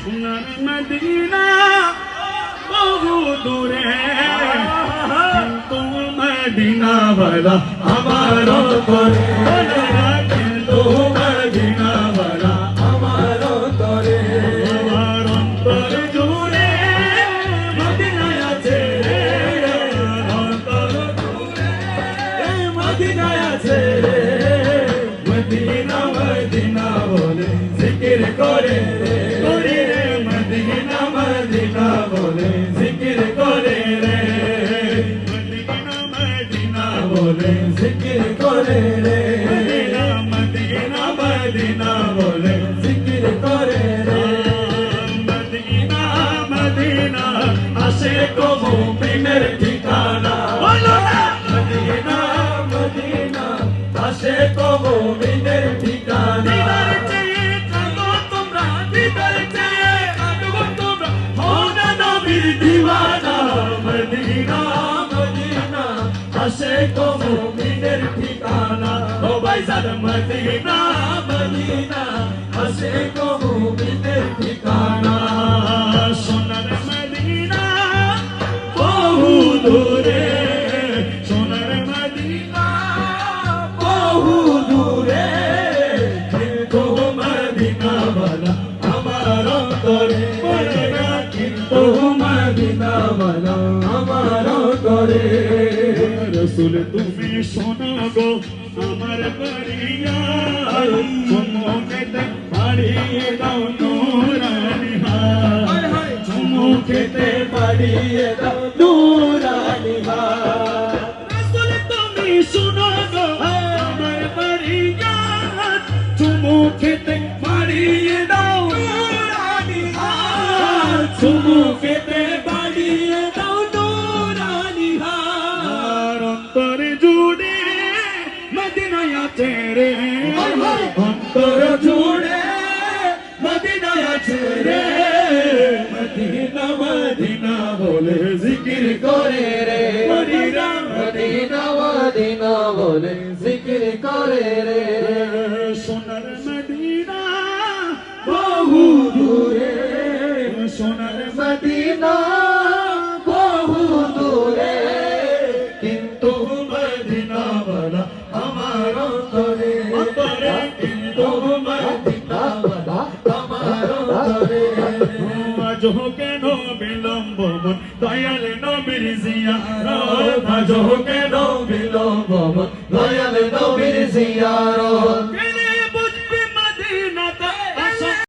সোনার মদিনা বহু দূরে কিন্তু মদিনা वाला আমার অন্তরে কিন্তু মদিনা वाला আমার অন্তরে আমার অন্তর জুড়ে মদিনা আছে অন্তর জুড়ে মদিনা আছে মদিনা মদিনা বলে জিকির করে রে মদিনা মদিনা বলে জিকির করে রে মদিনা মদিনা বলে জিকির করে রে মদিনা মদিনা বলে জিকির করে রে মদিনা মদিনা আশিক মুমিনের ঠিকানা বলো না মদিনা মদিনা আশিক মুমিনের ঠিকানা दीवाना मदीना मदीना आशिक मुमिनेर ठिकाना ओ भाई साद मदीना मदीना आशिक मुमिनेर ठिकाना सोनार मदीना बहु दूरे सोनार मदीना बहु दूरे किन्तु मदीना वाला আমার অন্তরে মদিনা वाला আমার অন্তরে রাসূল তুমি শোনো গো আমার বাড়িয়া চুমুকেতে বাড়িয়ে দাও নূরানি হাত চুমুকেতে বাড়িয়ে দাও নূরানি হাত রাসূল তুমি শোনো গো আমার বাড়িয়া চুমুকেতে বাড়িয়ে দাও নূরানি হাত চুমুকেতে तेरे अंतर जुड़े मदीना तेरे मदीना मदीना बोले जिक्र करे रे मदीना मदीना मदीना बोले जिक्र करे रे सोनार मदीना बहु दूरे सोनार मदीना बहु दूरे किंतु मदीना वाला আমার অন্তরে অন্তরে কিন্তু মদিনা वाला আমার অন্তরে আজ কেন বিলম্ব মন দয়াল নবীর জিয়ারত আজ কেন বিলম্ব মন দয়াল নবীর জিয়ারত